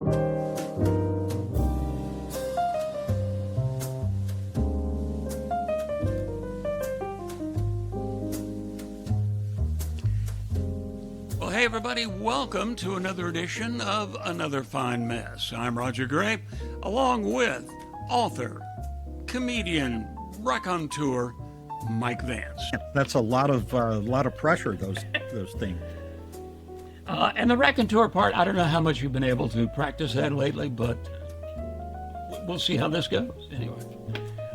Well, hey everybody, welcome to another edition of Another Fine Mess. I'm Roger Gray, along with author, comedian, raconteur, Mike Vance. That's a lot of pressure. Those things. And the raconteur part, I don't know how much you've been able to practice that lately, but we'll see how this goes. Anyway.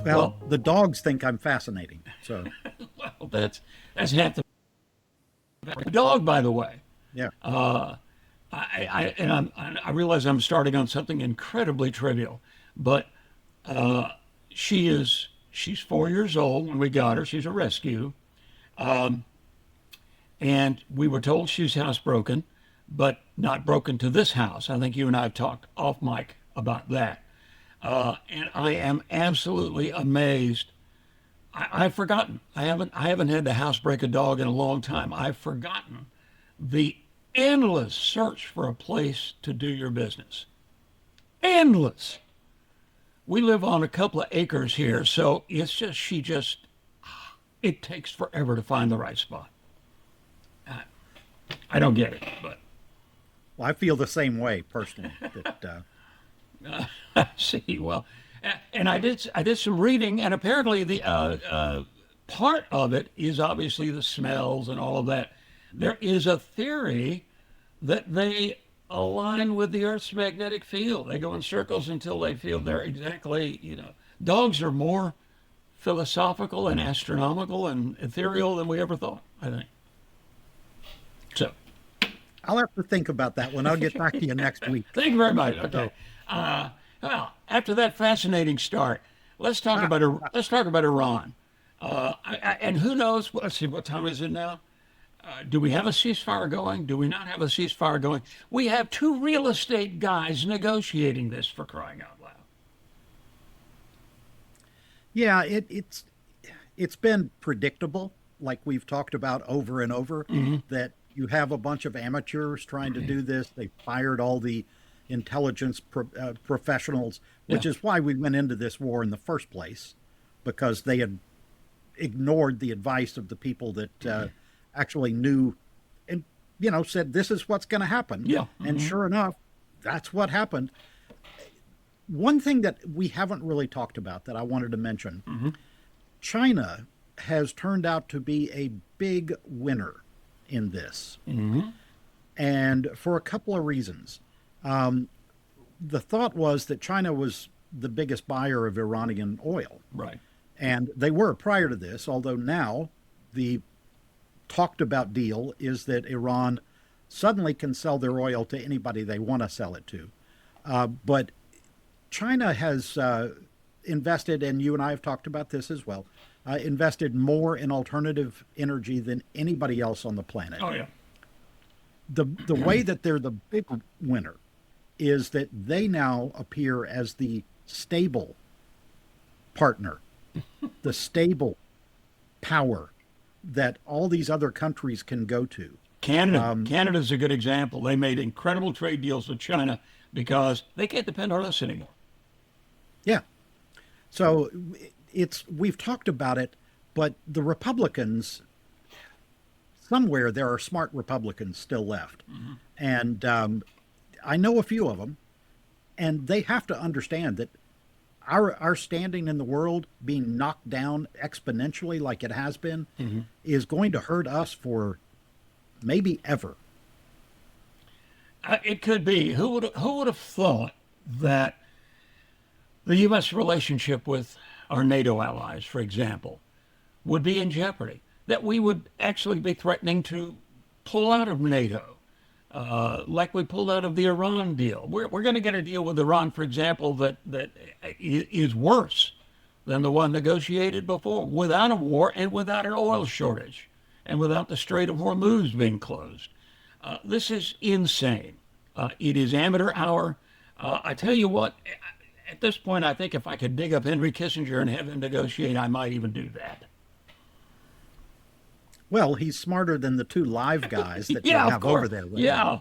Well, the dogs think I'm fascinating. So. Well, that's half the dog, by the way. Yeah. I realize I'm starting on something incredibly trivial, but she's 4 years old when we got her. She's a rescue. And we were told she's housebroken, but not broken to this house. I think you and I have talked off mic about that. And I am absolutely amazed. I've forgotten. I haven't had to housebreak a dog in a long time. I've forgotten the endless search for a place to do your business. Endless. We live on a couple of acres here, so it's just, it takes forever to find the right spot. I don't get it, but. Well, I feel the same way personally. See, well, and I did some reading, and apparently the part of it is obviously the smells and all of that. There is a theory that they align with the Earth's magnetic field. They go in circles until they feel they're exactly, dogs are more philosophical and astronomical and ethereal than we ever thought, I think. So. I'll have to think about that one. I'll get back to you next week. Thank you very much. Okay. Well, after that fascinating start, let's talk about Iran. And who knows? Let's see, what time is it now? Do we have a ceasefire going? Do we not have a ceasefire going? We have two real estate guys negotiating this, for crying out loud. Yeah, it's been predictable, like we've talked about over and over, that you have a bunch of amateurs trying to do this. They fired all the intelligence professionals, which is why we went into this war in the first place, because they had ignored the advice of the people that actually knew and, said, this is what's going to happen. Yeah. And sure enough, that's what happened. One thing that we haven't really talked about that I wanted to mention, China has turned out to be a big winner in this. And for a couple of reasons. The thought was that China was the biggest buyer of Iranian oil. Right. And they were prior to this, although now the talked about deal is that Iran suddenly can sell their oil to anybody they want to sell it to. But China has invested, and you and I have talked about this as well, invested more in alternative energy than anybody else on the planet. Oh, yeah. The way that they're the big winner is that they now appear as the stable partner, the stable power that all these other countries can go to. Canada's a good example. They made incredible trade deals with China because they can't depend on us anymore. Yeah. So we've talked about it, but the Republicans, somewhere there are smart Republicans still left. And I know a few of them, and they have to understand that our standing in the world being knocked down exponentially like it has been is going to hurt us for maybe ever. It could be. Who would have thought that the U.S. relationship with our NATO allies, for example, would be in jeopardy? That we would actually be threatening to pull out of NATO, like we pulled out of the Iran deal. We're going to get a deal with Iran, for example, that is worse than the one negotiated before, without a war and without an oil shortage and without the Strait of Hormuz being closed. This is insane. It is amateur hour. I tell you what, at this point, I think if I could dig up Henry Kissinger and have him negotiate, I might even do that. Well, he's smarter than the two live guys that Yeah, you have over there. Right? Yeah.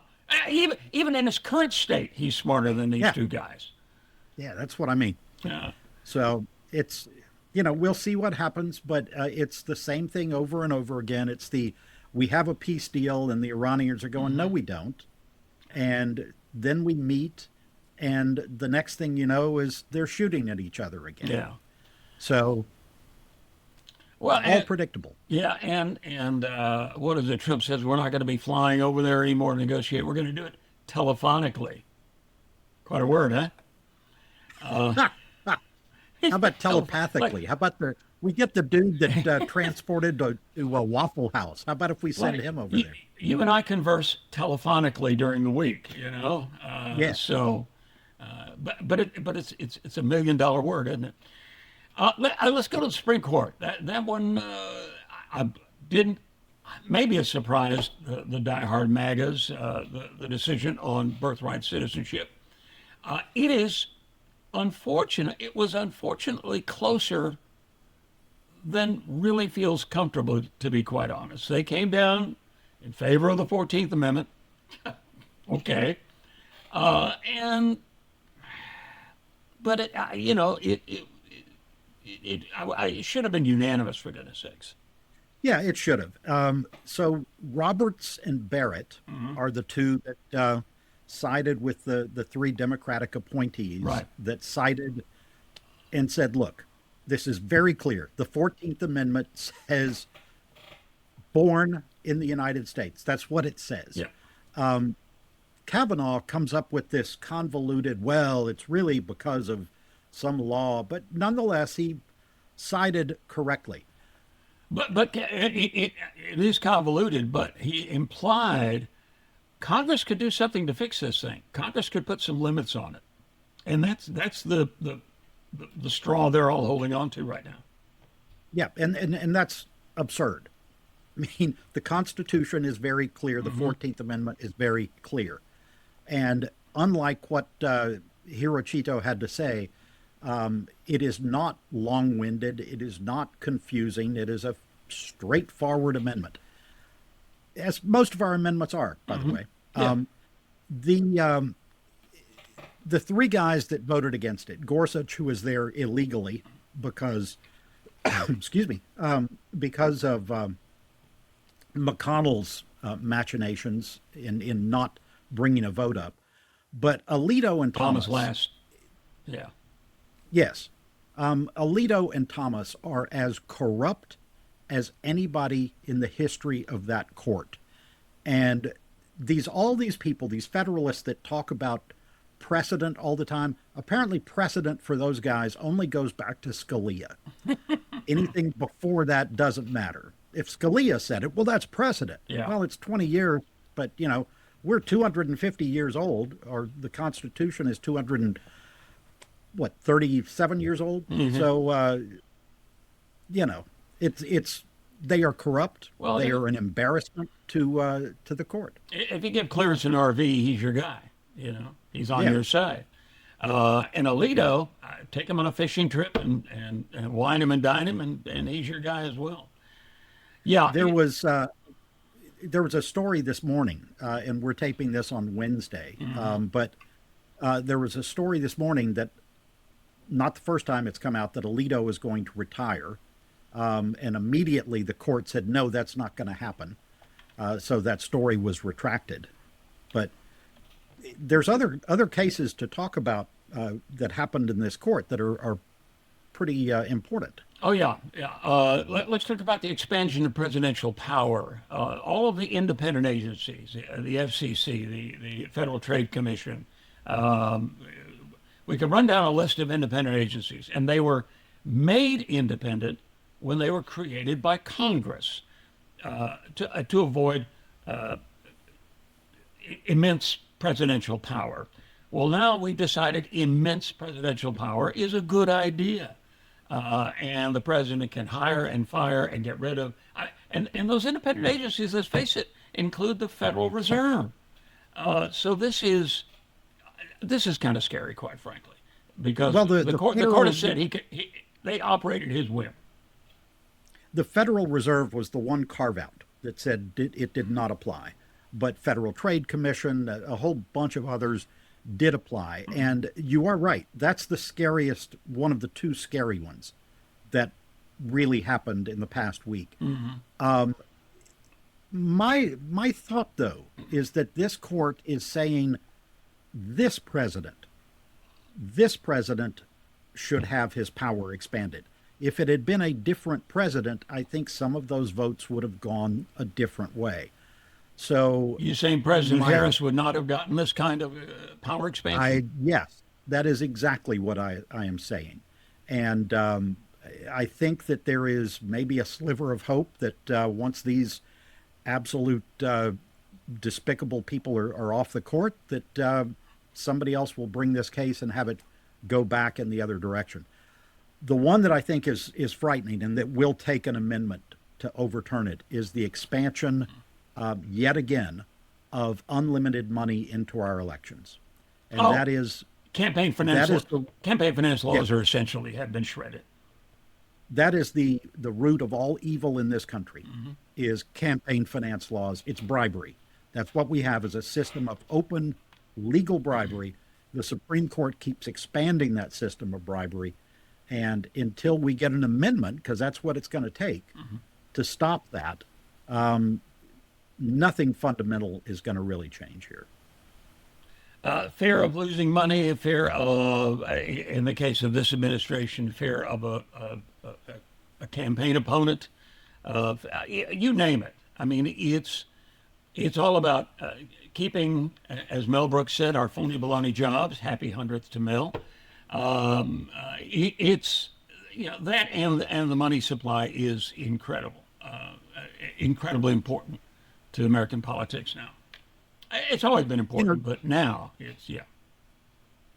Even in his current state, he's smarter than these Yeah, two guys. yeah, that's what I mean. Yeah. So it's, we'll see what happens, but it's the same thing over and over again. We have a peace deal, and the Iranians are going, no, we don't. And then we meet, and the next thing you know is they're shooting at each other again. Yeah. So Well, all predictable. yeah, and what is it? Trump says we're not going to be flying over there anymore to negotiate. We're going to do it telephonically. Quite a word, huh? How about Like, telepathically? How about we get the dude that transported to a Waffle House? How about if we send like him over you, there? you and I converse telephonically during the week, you know. Yeah. So, but it's a $1 million word, isn't it? Let's go to the Supreme Court. That one I didn't. Maybe a surprise. The diehard MAGAs, the decision on birthright citizenship. It is unfortunate. It was unfortunately closer than really feels comfortable, to be quite honest. They came down in favor of the 14th Amendment. Okay. And, but it should have been unanimous, for goodness sakes. Yeah, it should have. So Roberts and Barrett are the two that sided with the three Democratic appointees Right. that sided and said, look, this is very clear. The 14th Amendment says born in the United States. That's what it says. Yeah. Kavanaugh comes up with this convoluted, well, it's really because of some law, but nonetheless, he sided correctly. But it is convoluted, but he implied Congress could do something to fix this thing. Congress could put some limits on it. And that's the straw they're all holding on to right now. Yeah, and that's absurd. I mean, the Constitution is very clear. The 14th Amendment is very clear. And unlike what Hiroshito had to say, it is not long-winded. It is not confusing. It is a straightforward amendment, as most of our amendments are, by the way. Yeah. The three guys that voted against it, Gorsuch, who was there illegally because, excuse me, because of McConnell's machinations in not bringing a vote up, but Alito and Thomas Thomas. last. Yeah. Yes. Alito and Thomas are as corrupt as anybody in the history of that court. And all these people, these Federalists that talk about precedent all the time, apparently precedent for those guys only goes back to Scalia. Anything before that doesn't matter. If Scalia said it, well, that's precedent. Yeah. Well, it's 20 years, but, we're 250 years old, or the Constitution is 37 years old. So, it's they are corrupt. Well, they are an embarrassment to the court. If you give clearance an RV, he's your guy. He's on Yeah. your side. And Alito, take him on a fishing trip and wine him and dine him, and he's your guy as well. Yeah. There was a story this morning, and we're taping this on Wednesday. But there was a story this morning that, not the first time it's come out, that Alito is going to retire. And immediately the court said, no, that's not going to happen. So that story was retracted. But there's other cases to talk about that happened in this court that are pretty important. Oh, yeah. Let's talk about the expansion of presidential power. All of the independent agencies, the FCC, the Federal Trade Commission, we can run down a list of independent agencies, and they were made independent when they were created by Congress to avoid immense presidential power. Well, now we decided immense presidential power is a good idea. And the president can hire and fire and get rid of. And those independent agencies, let's face it, include the Federal Reserve. So this is kind of scary, quite frankly, because the court has said they operated his whim. The Federal Reserve was the one carve out that said it did not apply. but Federal Trade Commission, a whole bunch of others did apply. And you are right. That's the scariest, one of the two scary ones that really happened in the past week. My thought, though, is that this court is saying this president, this president should have his power expanded. If it had been a different president, I think some of those votes would have gone a different way. So You saying President Harris would not have gotten this kind of power expansion? yes, that is exactly what I am saying. And I think that there is maybe a sliver of hope that once these absolute despicable people are off the court, that somebody else will bring this case and have it go back in the other direction. The one that I think is frightening and that will take an amendment to overturn it is the expansion, yet again, of unlimited money into our elections. And Oh, that is campaign finance laws Yeah. are essentially have been shredded. that is the root of all evil in this country is campaign finance laws. It's bribery. That's what we have is a system of open legal bribery. The Supreme Court keeps expanding that system of bribery. And until we get an amendment, because that's what it's going to take to stop that, nothing fundamental is going to really change here. Fear of losing money, fear of, in the case of this administration, fear of a campaign opponent, of you name it. I mean, it's all about keeping, as Mel Brooks said, our phony baloney jobs. Happy 100th to Mel. It's that and the money supply is incredible, incredibly important to American politics now. It's always been important, but now it's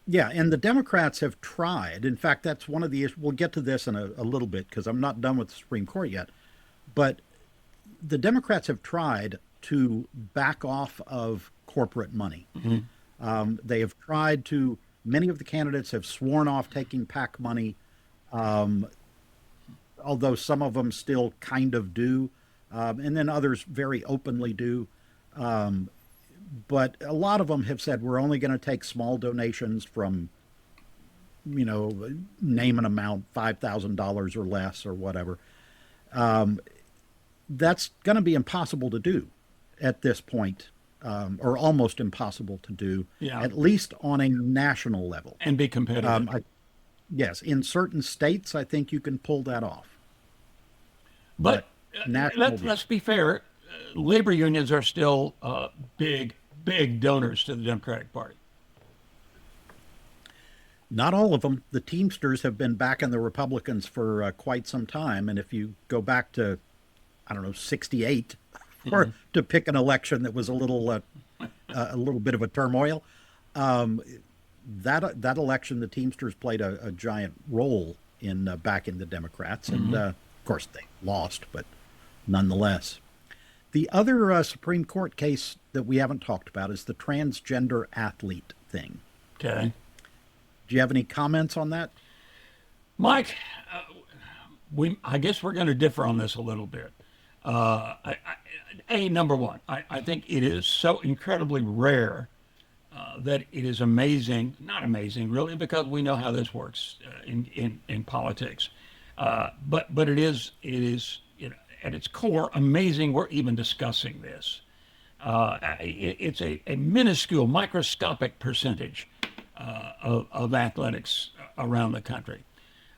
Yeah, and the Democrats have tried. In fact, that's one of the issues. We'll get to this in a little bit because I'm not done with the Supreme Court yet. But the Democrats have tried to back off of corporate money. They have tried to, many of the candidates have sworn off taking PAC money, although some of them still kind of do, and then others very openly do. But a lot of them have said we're only going to take small donations from, name an amount, $5,000 or less or whatever. That's going to be impossible to do at this point, or almost impossible to do, at least on a national level. and be competitive. Yes, in certain states, I think you can pull that off. But national, let's be fair. Labor unions are still big donors to the Democratic Party. not all of them. The Teamsters have been backing the Republicans for quite some time. And if you go back to, I don't know, 68, or to pick an election that was a little bit of a turmoil, that election, the Teamsters played a giant role in backing the Democrats. And of course, they lost, but nonetheless. The other Supreme Court case that we haven't talked about is the transgender athlete thing. Okay. Do you have any comments on that? Mike, I guess we're going to differ on this a little bit. Number one, I think it is so incredibly rare that it is amazing, not amazing really, because we know how this works in politics. But it is at its core amazing we're even discussing this. It's a minuscule, microscopic percentage of athletics around the country.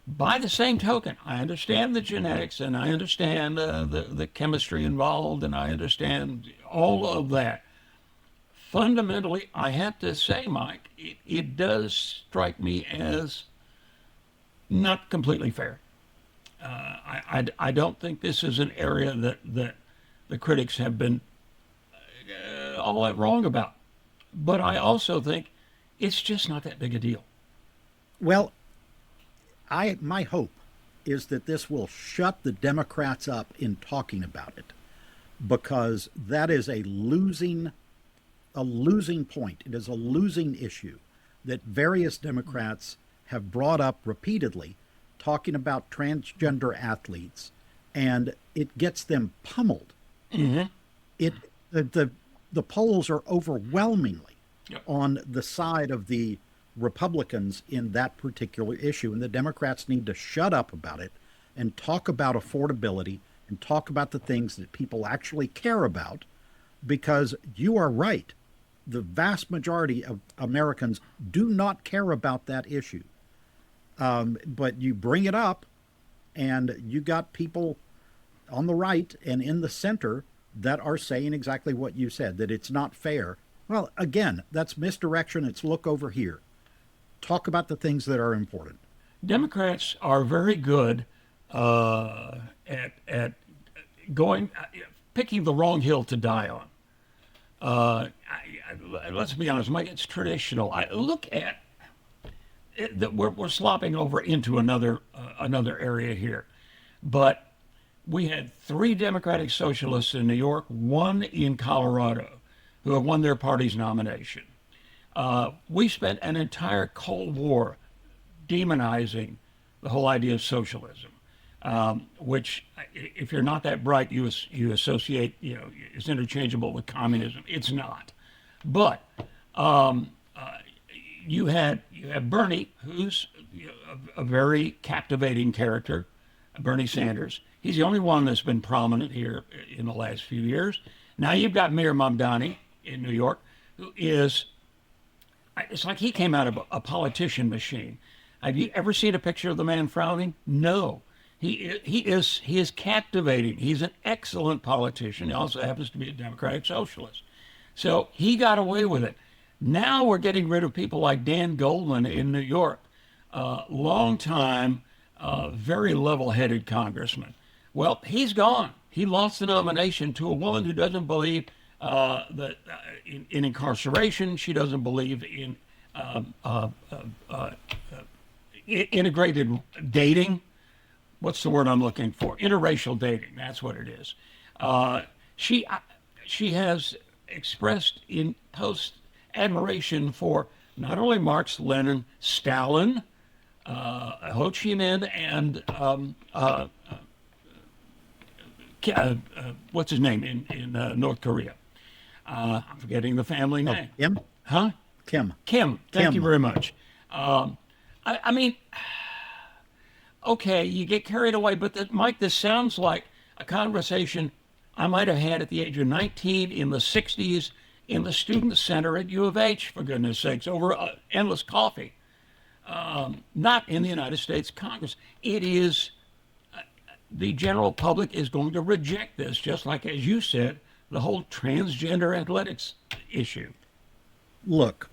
By the same token, I understand the genetics and I understand the chemistry involved and I understand all of that. Fundamentally, I have to say, Mike, it does strike me as not completely fair. I don't think this is an area that the critics have been all that wrong about. But I also think it's just not that big a deal. Well, my hope is that this will shut the Democrats up in talking about it, because that is a losing point. It is a losing issue that various Democrats have brought up repeatedly, talking about transgender athletes, and it gets them pummeled. Mm-hmm. the polls are overwhelmingly Yep. on the side of the Republicans in that particular issue. And the Democrats need to shut up about it and talk about affordability and talk about the things that people actually care about, because you are right. The vast majority of Americans do not care about that issue. But you bring it up, and you got people on the right and in the center that are saying exactly what you said, that it's not fair. Well, again, that's misdirection. It's look over here. Talk about the things that are important. Democrats are very good at going picking the wrong hill to die on. Let's be honest, Mike. It's traditional. I look at it, that we're slopping over into another area here, but we had three Democratic socialists in New York, one in Colorado, who have won their party's nomination. We spent an entire Cold War demonizing the whole idea of socialism, which, if you're not that bright, you associate, is interchangeable with communism. It's not. But you have Bernie, who's a very captivating character, Bernie Sanders. He's the only one that's been prominent here in the last few years. Now you've got Mayor Mamdani in New York, who is, it's like he came out of a politician machine. Have you ever seen a picture of the man frowning? No. He is captivating. He's an excellent politician. He also happens to be a Democratic socialist. So he got away with it. Now we're getting rid of people like Dan Goldman in New York, long time, very level-headed congressman. Well, he's gone. He lost the nomination to a woman who doesn't believe in incarceration. She doesn't believe in integrated dating. What's the word I'm looking for? Interracial dating. That's what it is. She has expressed in posts admiration for not only Marx, Lenin, Stalin, Ho Chi Minh, and what's his name in North Korea? I'm forgetting the family name. Kim? Huh? Kim. Kim. Thank you Kim. very much. I mean, okay, you get carried away, but Mike, this sounds like a conversation I might have had at the age of 19 in the 60s in the student center at U of H, for goodness sakes, over endless coffee. Not in the United States Congress. It is, the general public is going to reject this, just like, as you said, the whole transgender athletics issue. Look,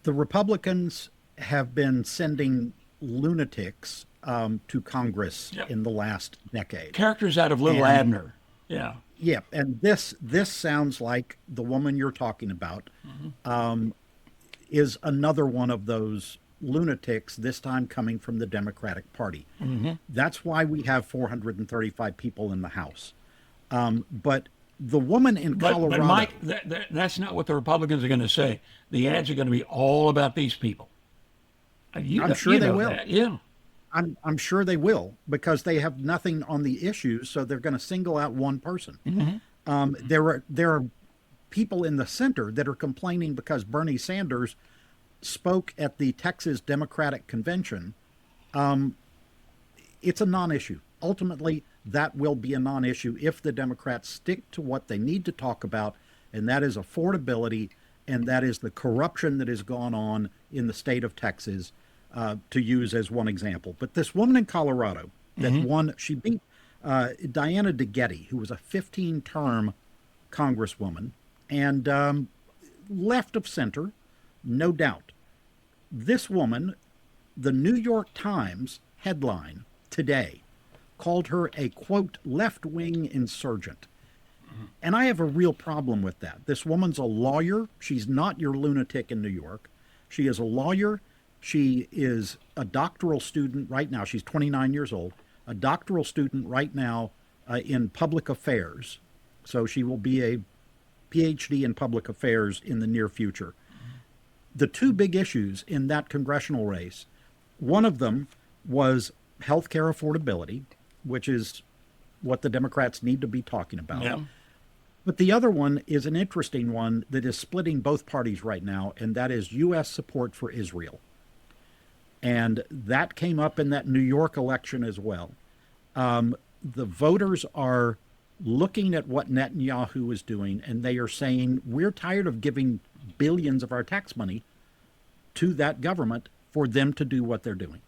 the Republicans have been sending lunatics to Congress Yep. in the last decade. Characters out of Little And- Abner. Yeah. Yeah, and this sounds like the woman you're talking about is another one of those lunatics, this time coming from the Democratic Party. That's why we have 435 people in the House. But the woman in Colorado... But Mike, that's not what the Republicans are going to say. The ads are going to be all about these people. I'm sure they will. That. Yeah. I'm sure they will, because they have nothing on the issues, so they're going to single out one person. There are people in the center that are complaining because Bernie Sanders spoke at the Texas Democratic Convention. It's a non-issue. Ultimately, that will be a non-issue if the Democrats stick to what they need to talk about, and that is affordability, and that is the corruption that has gone on in the state of Texas, to use as one example. But this woman in Colorado that won, she beat Diana DeGette, who was a 15-term congresswoman, and left of center, no doubt. This woman, the New York Times headline today, called her a, quote, left-wing insurgent. And I have a real problem with that. This woman's a lawyer. She's not your lunatic in New York. She is a lawyer. She is a doctoral student right now. She's 29 years old, a doctoral student right now in public affairs. So she will be a PhD in public affairs in the near future. The two big issues in that congressional race, one of them was healthcare affordability, which is what the Democrats need to be talking about. Yeah. But the other one is an interesting one that is splitting both parties right now, and that is U.S. support for Israel. And that came up in that New York election as well. The voters are looking at what Netanyahu is doing, and they are saying, we're tired of giving billions of our tax money to that government for them to do what they're doing.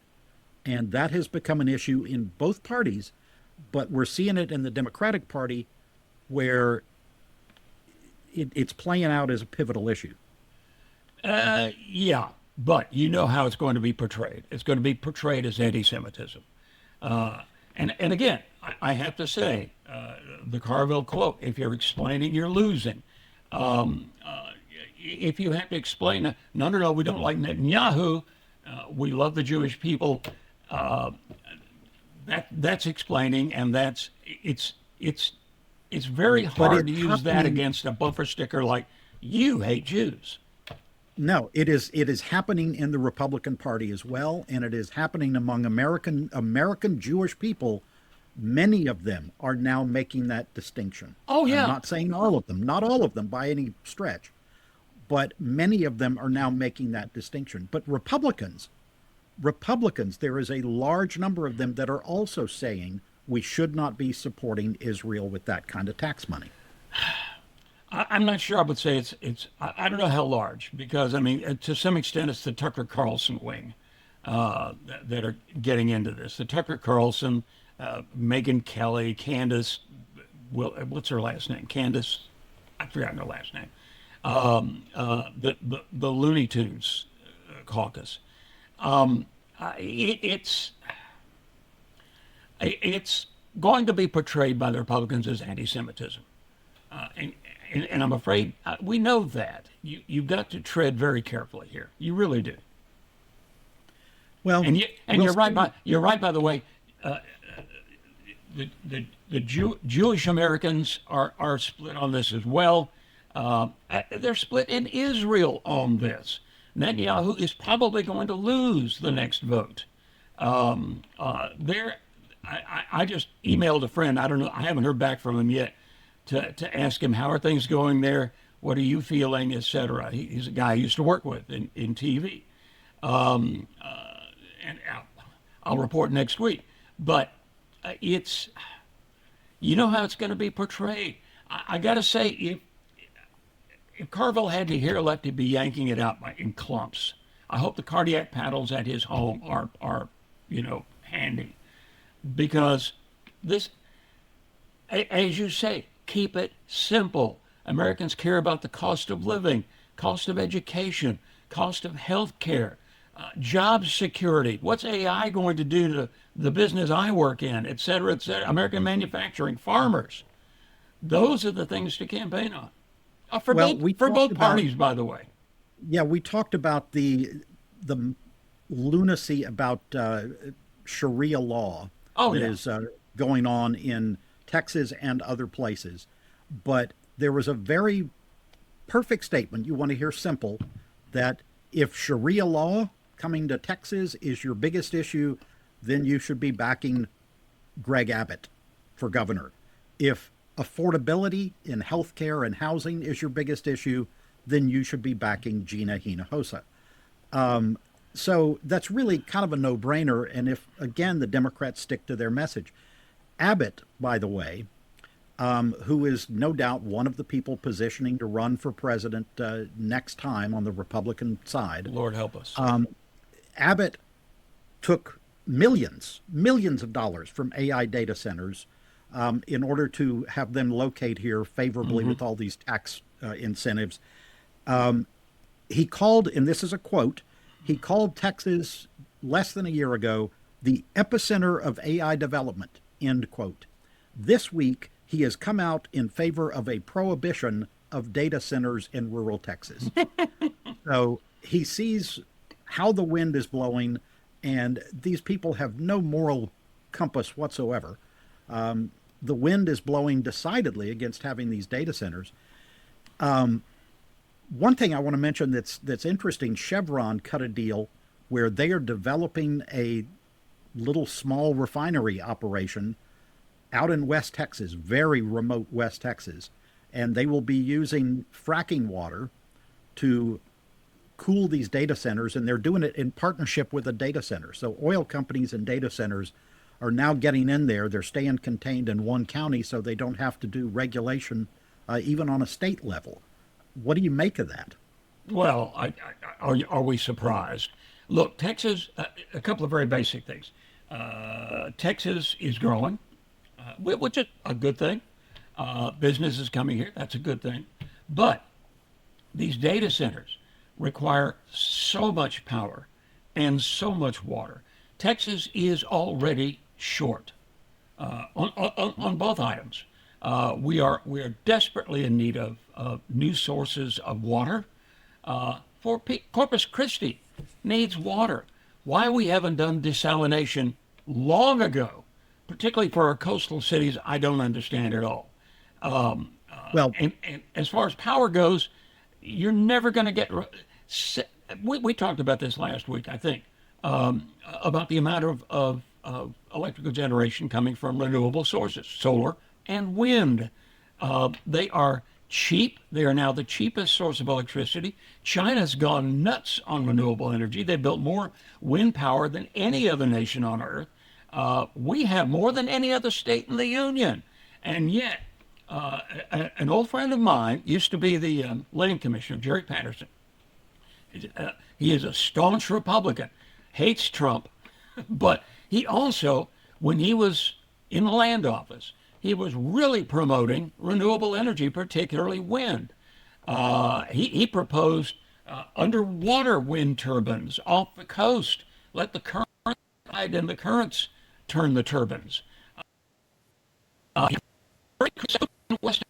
And that has become an issue in both parties, but we're seeing it in the Democratic Party where it's playing out as a pivotal issue. Yeah, but you know how it's going to be portrayed. It's going to be portrayed as anti-Semitism. And again, I have to say, the Carville quote, if you're explaining, you're losing. If you have to explain, no, we don't like Netanyahu, we love the Jewish people, that's explaining, and it's very hard to use that against a bumper sticker like, you hate Jews. No, it is happening in the Republican Party as well, and it is happening among American Jewish people. Many of them are now making that distinction. Oh, yeah. I'm not saying all of them, not all of them by any stretch, but many of them are now making that distinction. But Republicans, there is a large number of them that are also saying we should not be supporting Israel with that kind of tax money. I'm not sure I would say I don't know how large, because, I mean, to some extent, it's the Tucker Carlson wing that are getting into this. The Tucker Carlson, Megyn Kelly, Candace, what's her last name? Candace, I've forgotten her last name. The Looney Tunes caucus. It's going to be portrayed by the Republicans as anti-Semitism. And I'm afraid we know that. You've got to tread very carefully here. You really do. Well, you're right. You're right. By the way, the Jewish Americans are split on this as well. They're split in Israel on this. Netanyahu is probably going to lose the next vote. I just emailed a friend. I don't know. I haven't heard back from him yet. To ask him, how are things going there? What are you feeling, etc. He's a guy I used to work with in TV. And I'll report next week. But it's, you know how it's going to be portrayed. I got to say, if Carville had to hear left, he'd be yanking it out in clumps. I hope the cardiac paddles at his home are handy. Because this, as you say, keep it simple. Americans care about the cost of living, cost of education, cost of health care, job security. What's AI going to do to the business I work in, et cetera, American manufacturing, farmers. Those are the things to campaign on. For both parties, by the way. Yeah, we talked about the lunacy about Sharia law is going on in Texas and other places. But there was a very perfect statement, you want to hear simple, that if Sharia law coming to Texas is your biggest issue, then you should be backing Greg Abbott for governor. If affordability in healthcare and housing is your biggest issue, then you should be backing Gina Hinojosa. So that's really kind of a no-brainer. And if, again, the Democrats stick to their message. Abbott, by the way, who is no doubt one of the people positioning to run for president next time on the Republican side. Lord help us. Abbott took millions of dollars from AI data centers in order to have them locate here favorably with all these tax incentives. He called, and this is a quote, he called Texas less than a year ago the epicenter of AI development, end quote. This week, he has come out in favor of a prohibition of data centers in rural Texas. So he sees how the wind is blowing, and these people have no moral compass whatsoever. The wind is blowing decidedly against having these data centers. One thing I want to mention that's interesting, Chevron cut a deal where they are developing a little small refinery operation out in West Texas, very remote West Texas. and they will be using fracking water to cool these data centers, and they're doing it in partnership with a data center. So oil companies and data centers are now getting in there. They're staying contained in one county so they don't have to do regulation even on a state level. What do you make of that? Well, are we surprised? Look, Texas, a couple of very basic things. Texas is growing, which is a good thing. Business is coming here. That's a good thing. But these data centers require so much power and so much water. Texas is already short on both items. We are desperately in need of new sources of water. Corpus Christi needs water. Why we haven't done desalination long ago, particularly for our coastal cities, I don't understand at all. Well, And as far as power goes, you're never going to get. We talked about this last week, I think, about the amount of electrical generation coming from renewable sources, solar and wind. They are cheap. They are now the cheapest source of electricity. China's gone nuts on renewable energy. They built more wind power than any other nation on earth. We have more than any other state in the union. And yet, an old friend of mine used to be the land commissioner, Jerry Patterson. He is a staunch Republican, hates Trump, but he also, when he was in the land office, he was really promoting renewable energy, particularly wind. He proposed underwater wind turbines off the coast. Let the current tide and the currents turn the turbines. West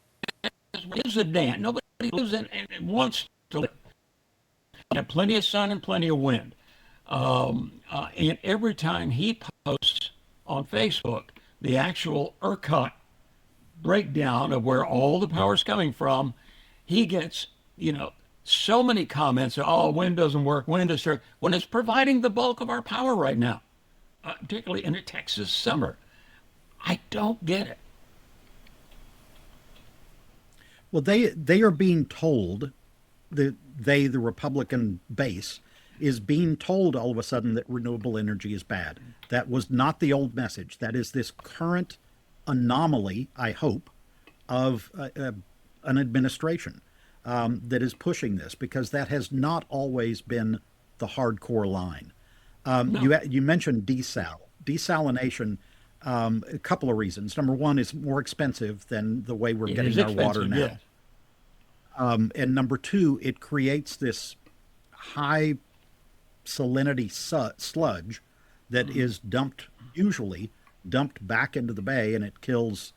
lives a dam. Nobody lives in and wants to live. Have plenty of sun and plenty of wind. And every time he posts on Facebook the actual ERCOT breakdown of where all the power is coming from, he gets, so many comments. Oh, wind doesn't work. Wind is when it's providing the bulk of our power right now, particularly in a Texas summer. I don't get it. Well, they are being told, the Republican base is being told all of a sudden that renewable energy is bad. That was not the old message. That is this current anomaly, I hope, of an administration that is pushing this, because that has not always been the hardcore line. No. You mentioned desalination. A couple of reasons. Number one, it's more expensive than the way we're It getting is our water expensive, now. yes. And number two, it creates this high salinity sludge that is usually dumped back into the bay, and it kills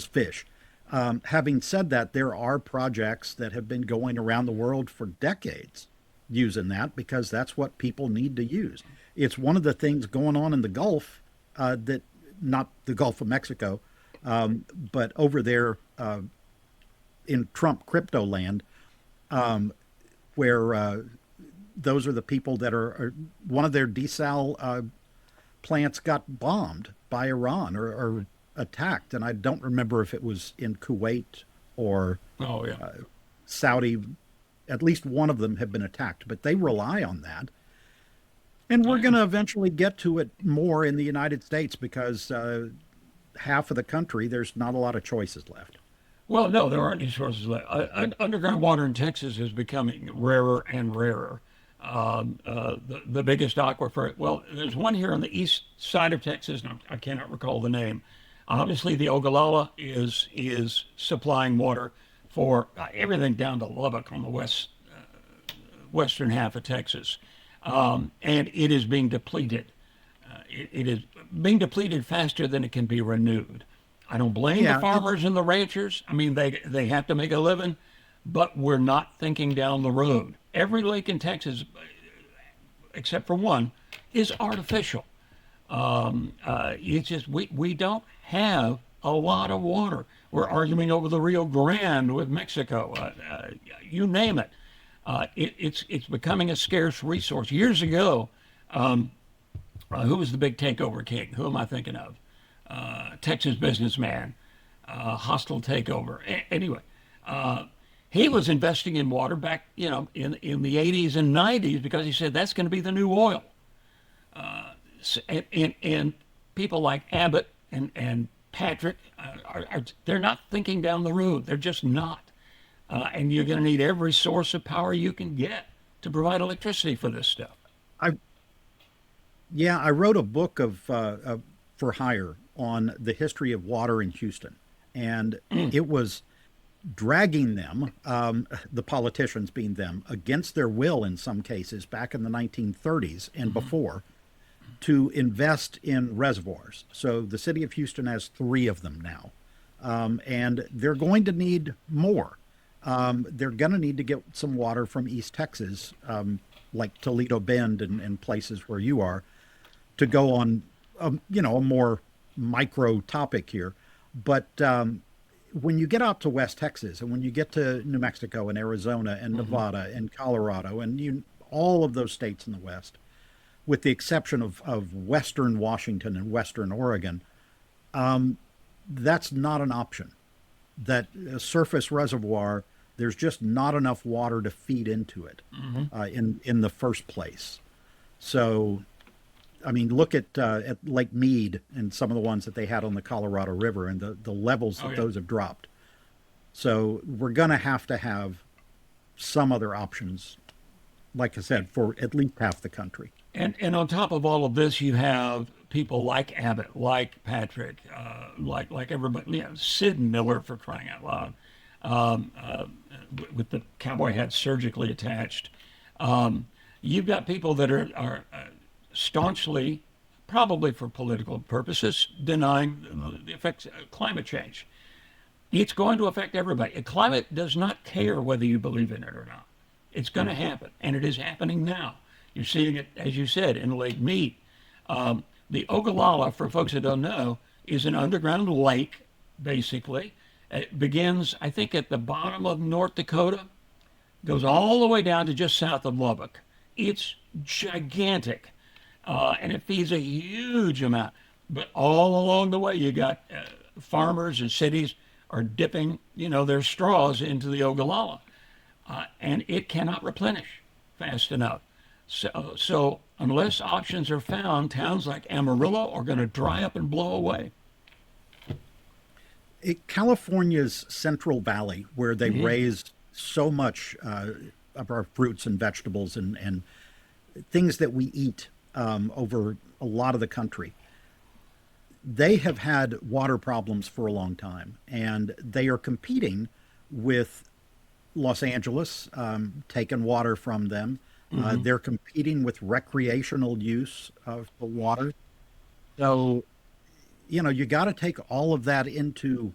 fish. Having said that, there are projects that have been going around the world for decades using that, because that's what people need to use. It's one of the things going on in the Gulf, that not the Gulf of Mexico, but over there in Trump crypto land, where those are the people that are one of their desal plants got bombed by Iran or attacked, and I don't remember if it was in Kuwait or Oh, yeah. Saudi. At least one of them have been attacked, but they rely on that. And we're going to eventually get to it more in the United States, because half of the country, there's not a lot of choices left. Well, no, there aren't any sources left. Underground water in Texas is becoming rarer and rarer. The biggest aquifer, well, there's one here on the east side of Texas, and I cannot recall the name. Obviously, the Ogallala is supplying water for everything down to Lubbock on the western half of Texas, and it is being depleted. It is being depleted faster than it can be renewed. I don't blame the Yeah, farmers and the ranchers. I mean, they have to make a living, but we're not thinking down the road. Every lake in Texas, except for one, is artificial. It's just we don't have a lot of water. We're arguing over the Rio Grande with Mexico. You name it. It's becoming a scarce resource. Years ago, who was the big takeover king? Who am I thinking of? Texas businessman. hostile takeover. Anyway, uh, he was investing in water back, in the 80s and 90s because he said that's going to be the new oil. And people like Abbott and Patrick they're not thinking down the road. They're just not. And you're going to need every source of power you can get to provide electricity for this stuff. I Yeah, I wrote a book for hire on the history of water in Houston, and it was dragging them, the politicians being them, against their will in some cases back in the 1930s and before, to invest in reservoirs. So the city of Houston has three of them now, and they're going to need more. They're going to need to get some water from East Texas, like Toledo Bend and places where you are, to go on, a more micro topic here. But when you get out to West Texas and when you get to New Mexico and Arizona and Nevada and Colorado and all of those states in the West, with the exception of Western Washington and Western Oregon, that's not an option. That surface reservoir, there's just not enough water to feed into it in the first place. So, I mean, look at Lake Mead and some of the ones that they had on the Colorado River and the levels that those have dropped. So we're going to have some other options, like I said, for at least half the country. And on top of all of this, you have people like Abbott, like Patrick, like everybody, Sid Miller, for crying out loud, with the cowboy hat surgically attached. You've got people that are staunchly, probably for political purposes, denying the effects of climate change. It's going to affect everybody. And climate does not care whether you believe in it or not. It's going to happen, and it is happening now. You're seeing it, as you said, in Lake Mead. The Ogallala, for folks that don't know, is an underground lake, basically. It begins, I think, at the bottom of North Dakota, goes all the way down to just south of Lubbock. It's gigantic, and it feeds a huge amount. But all along the way, you got farmers and cities are dipping, their straws into the Ogallala, and it cannot replenish fast enough. So unless options are found, towns like Amarillo are going to dry up and blow away. California's Central Valley, where they raise so much of our fruits and vegetables and things that we eat over a lot of the country, they have had water problems for a long time, and they are competing with Los Angeles, taking water from them. They're competing with recreational use of the water. So, you got to take all of that into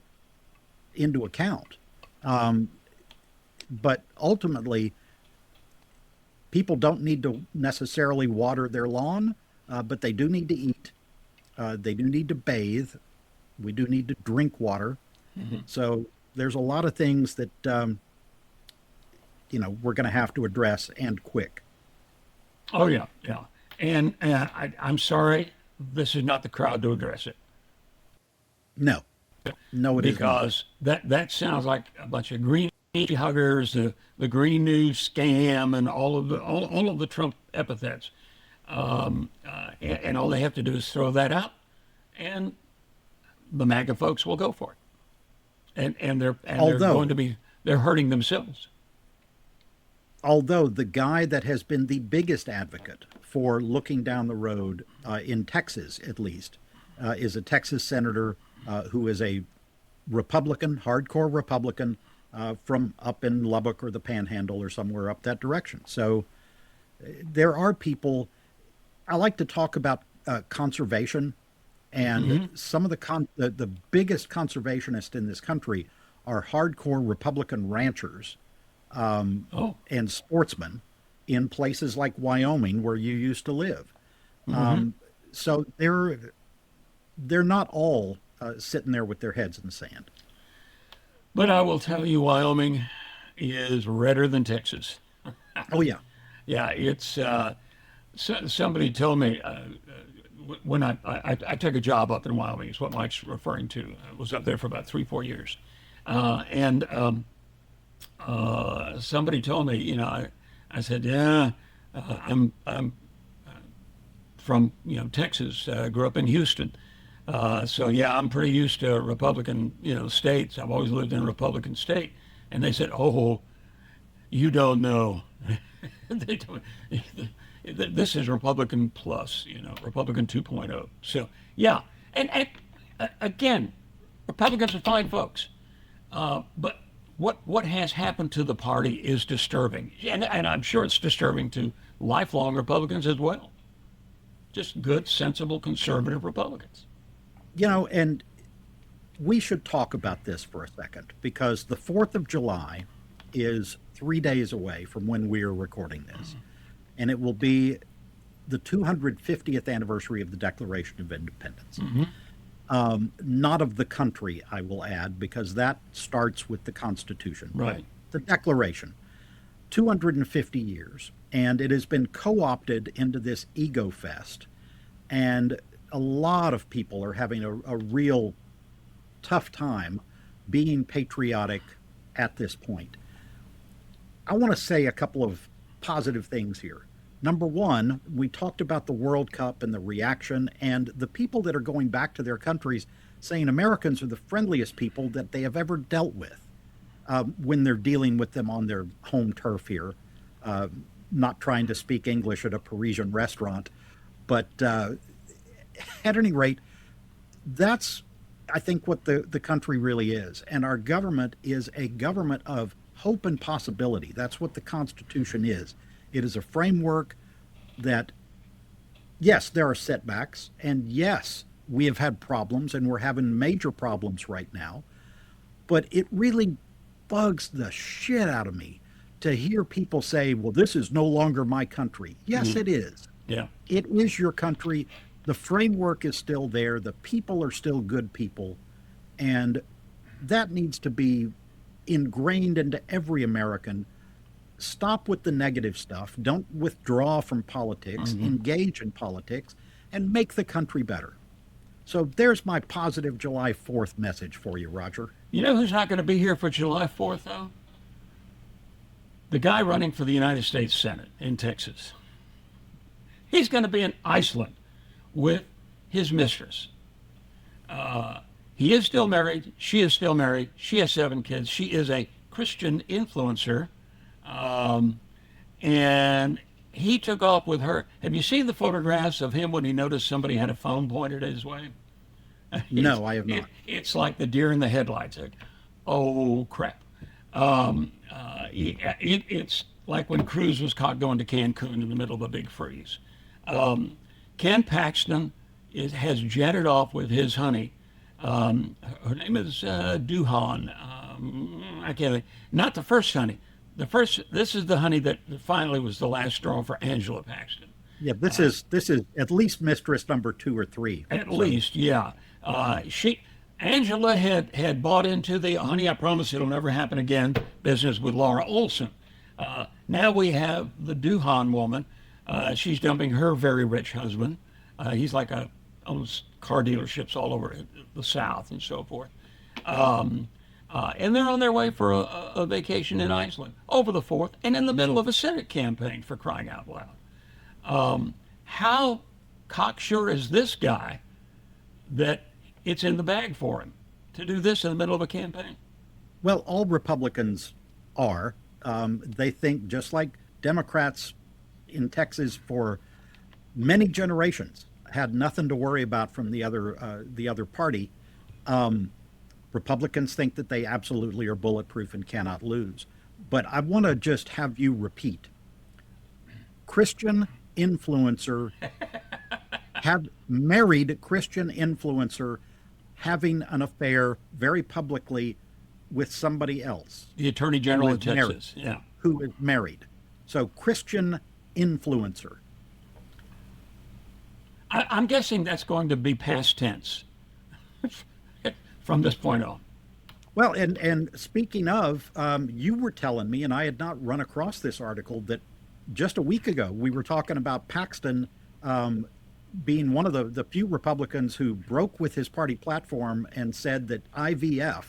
account. But ultimately, people don't need to necessarily water their lawn, but they do need to eat. They do need to bathe. We do need to drink water. So there's a lot of things that, we're going to have to address, and quick. Oh, yeah, yeah. And I'm sorry, this is not the crowd to address it. No, no, it is not. Because that sounds like a bunch of green huggers, the green news scam, and all of the Trump epithets. And all they have to do is throw that out, and the MAGA folks will go for it. And they're they're hurting themselves. Although the guy that has been the biggest advocate for looking down the road, in Texas at least, is a Texas senator who is a Republican, hardcore Republican, from up in Lubbock or the Panhandle or somewhere up that direction. So there are people. I like to talk about conservation, and some of the biggest conservationists in this country are hardcore Republican ranchers and sportsmen in places like Wyoming, where you used to live. So they're not all sitting there with their heads in the sand. But I will tell you, Wyoming is redder than Texas. Oh yeah, Yeah, it's. Somebody told me when I took a job up in Wyoming, is what Mike's referring to. I was up there for about 3, 4 years. And somebody told me, I said, yeah, I'm from, Texas, grew up in Houston. So yeah, I'm pretty used to Republican, states. I've always lived in a Republican state. And they said, oh, you don't know. They told me, this is Republican plus, Republican 2.0. So yeah, and again, Republicans are fine folks, but what has happened to the party is disturbing, and I'm sure it's disturbing to lifelong Republicans as well. Just good, sensible, conservative Republicans. And we should talk about this for a second because the 4th of July is 3 days away from when we are recording this. And it will be the 250th anniversary of the Declaration of Independence. Not of the country, I will add, because that starts with the Constitution. Right. The Declaration. 250 years. And it has been co-opted into this ego fest. And a lot of people are having a real tough time being patriotic at this point. I want to say a couple of positive things here. Number one, we talked about the World Cup and the reaction, and the people that are going back to their countries saying Americans are the friendliest people that they have ever dealt with when they're dealing with them on their home turf here, not trying to speak English at a Parisian restaurant. But at any rate, that's, I think, what the country really is. And our government is a government of hope and possibility. That's what the Constitution is. It is a framework that, yes, there are setbacks, and yes, we have had problems, and we're having major problems right now, but it really bugs the shit out of me to hear people say, well, this is no longer my country. Yes, it is. Yeah. It is your country. The framework is still there. The people are still good people, and that needs to be ingrained into every American. Stop with the negative stuff. Don't withdraw from politics. Engage in politics and make the country better. So there's my positive July 4th message for you, Roger. You know who's not going to be here for July 4th, though? The guy running for the United States Senate in Texas. He's going to be in Iceland with his mistress. He is still married. She is still married. She has 7 kids. She is a Christian influencer. And he took off with her. Have you seen the photographs of him when he noticed somebody had a phone pointed his way? No, I have not. It's like the deer in the headlights. Like, oh, crap. It's like when Cruz was caught going to Cancun in the middle of a big freeze. Ken Paxton has jetted off with his honey. Her name is Duhan. I can't think. Not the first honey. This is the honey that finally was the last straw for Angela Paxton. Yeah, this is at least mistress number 2 or 3. At least, yeah. Angela had bought into the honey, I promise it'll never happen again business with Laura Olson. Now we have the Duhan woman. She's dumping her very rich husband. He's like owns car dealerships all over the South and so forth. And they're on their way for a vacation in Iceland over the 4th and in the middle of a Senate campaign, for crying out loud. How cocksure is this guy that it's in the bag for him to do this in the middle of a campaign? Well, all Republicans are. They think, just like Democrats in Texas for many generations had nothing to worry about from the other party. Republicans think that they absolutely are bulletproof and cannot lose. But I want to just have you repeat. Christian influencer, married Christian influencer having an affair very publicly with somebody else. The Attorney General of Texas, yeah. Who is married. So Christian influencer. I'm guessing that's going to be past tense from this point on. Well, and speaking of, you were telling me, and I had not run across this article, that just a week ago we were talking about Paxton being one of the few Republicans who broke with his party platform and said that IVF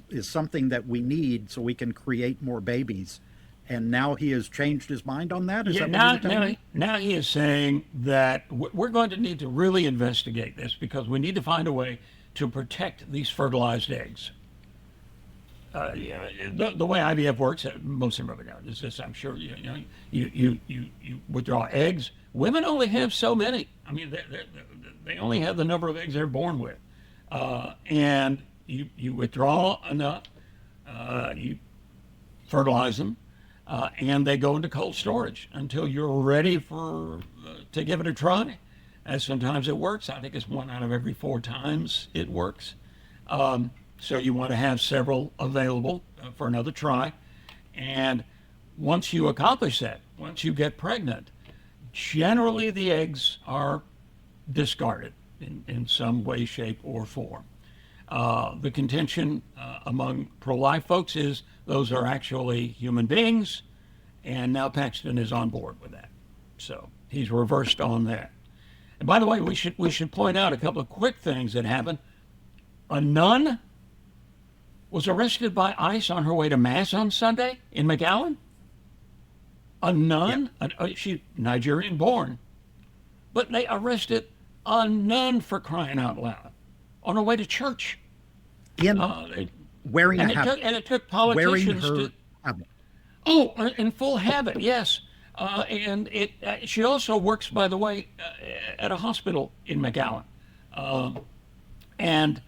is something that we need so we can create more babies. And now he has changed his mind on that. Is Yeah, that what you now, were telling me? now he is saying that we're going to need to really investigate this because we need to find a way to protect these fertilized eggs. Yeah, the way IVF works, most of them know is this. I'm sure you withdraw eggs. Women only have so many. I mean, they only have the number of eggs they're born with, and you withdraw enough, you fertilize them, and they go into cold storage until you're ready for to give it a try. And sometimes it works. I think it's 1 out of every 4 times it works. So you want to have several available for another try. And once you accomplish that, once you get pregnant, generally the eggs are discarded in some way, shape, or form. The contention among pro-life folks is those are actually human beings, and now Paxton is on board with that. So he's reversed on that. And by the way, we should point out a couple of quick things that happened. A nun was arrested by ICE on her way to Mass on Sunday in McAllen. A nun, she Nigerian born, but they arrested a nun for crying out loud on her way to church. In wearing a And habit. it took Wearing politicians her to, habit. oh, in full habit, yes. And she also works, by the way, at a hospital in McAllen. And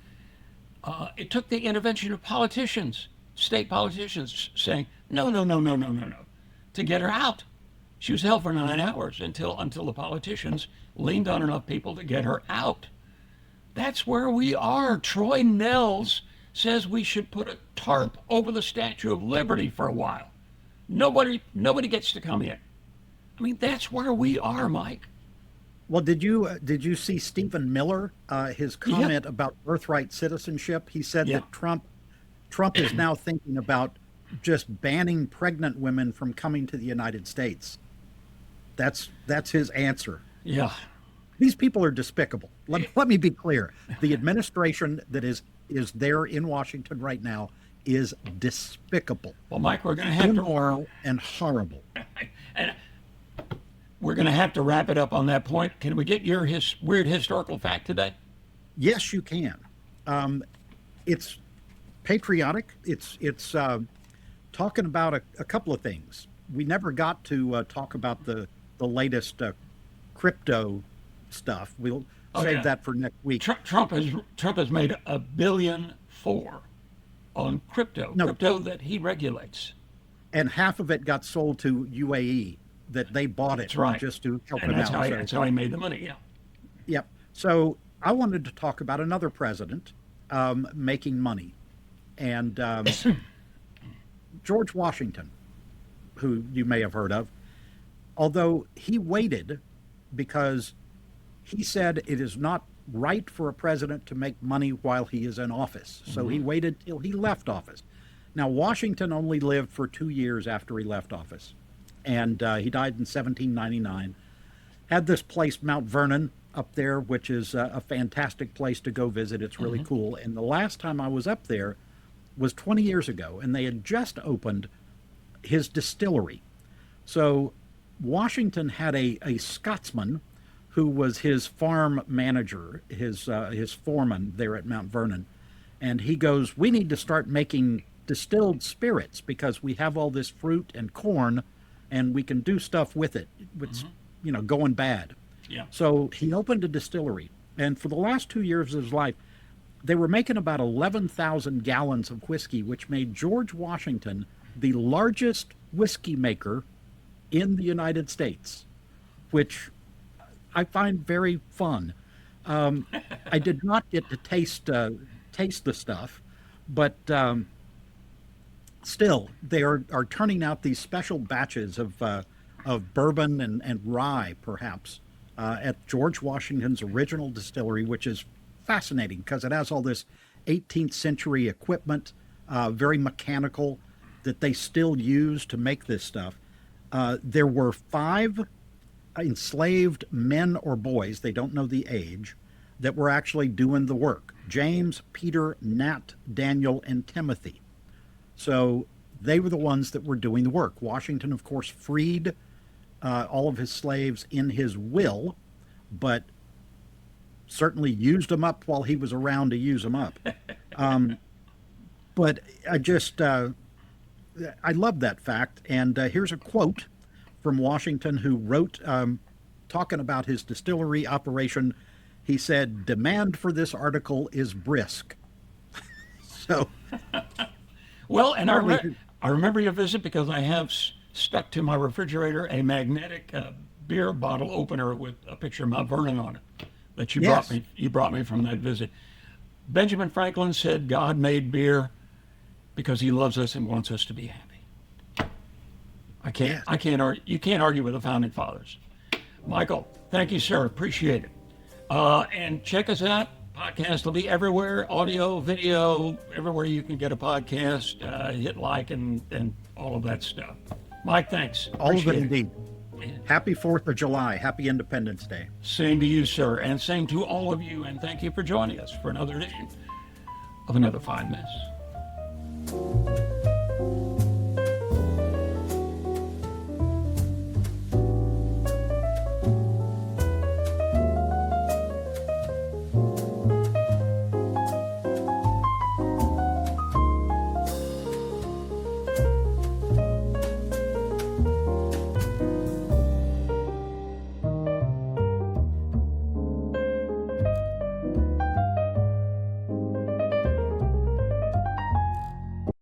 it took the intervention of politicians, state politicians, saying, no, no, no, no, no, no, no, to get her out. She was held for 9 hours until the politicians leaned on enough people to get her out. That's where we are. Troy Nels says we should put a tarp over the Statue of Liberty for a while. Nobody gets to come in. I mean, that's where we are, Mike. Well, did you see Stephen Miller, his comment about birthright citizenship? He said Yeah. that Trump is now thinking about just banning pregnant women from coming to the United States. That's his answer. Yeah. These people are despicable. Let me be clear. The administration that is there in Washington right now is despicable, Well, Mike, we're going to have to immoral, and horrible. and we're going to have to wrap it up on that point. Can we get your weird historical fact today? Yes, you can. It's patriotic. It's talking about a couple of things. We never got to talk about the latest crypto stuff. We'll save that for next week. Trump has made $1.4 billion on crypto, No. crypto that he regulates. And half of it got sold to UAE, that they bought it That's right. just to help And him out. that's how he made the money. Yeah. Yep. So I wanted to talk about another president making money, and George Washington, who you may have heard of, although he waited because he said it is not right for a president to make money while he is in office. So he waited till he left office. Now, Washington only lived for 2 years after he left office, and he died in 1799. Had this place, Mount Vernon, up there, which is a fantastic place to go visit. It's really cool. And the last time I was up there was 20 years ago, and they had just opened his distillery. So Washington had a Scotsman who was his farm manager, his foreman there at Mount Vernon. And he goes, we need to start making distilled spirits because we have all this fruit and corn and we can do stuff with it. It's, going bad. Yeah. So he opened a distillery. And for the last 2 years of his life, they were making about 11,000 gallons of whiskey, which made George Washington the largest whiskey maker in the United States, which I find very fun. I did not get to taste the stuff, but still, they are turning out these special batches of bourbon and rye, perhaps, at George Washington's original distillery, which is fascinating because it has all this 18th century equipment, very mechanical, that they still use to make this stuff. There were 5 enslaved men or boys, they don't know the age, that were actually doing the work. James, Peter, Nat, Daniel, and Timothy. So they were the ones that were doing the work. Washington, of course, freed all of his slaves in his will, but certainly used them up while he was around to use them up. But I love that fact. And here's a quote from Washington, who wrote, talking about his distillery operation. He said, "Demand for this article is brisk." So, well, and I remember your visit because I have stuck to my refrigerator a magnetic beer bottle opener with a picture of Mount Vernon on it that you yes, brought me. You brought me from that visit. Benjamin Franklin said, "God made beer because He loves us and wants us to be happy." yes. I can't argue. You can't argue with the founding fathers. Michael, thank you, sir. Appreciate it. And check us out. Podcast will be everywhere, audio, video, everywhere you can get a podcast. Hit like and all of that stuff. Mike, thanks. All of it Appreciate indeed. Happy 4th of July. Happy Independence Day. Same to you, sir, and same to all of you. And thank you for joining us for another edition of Another Fine Mess.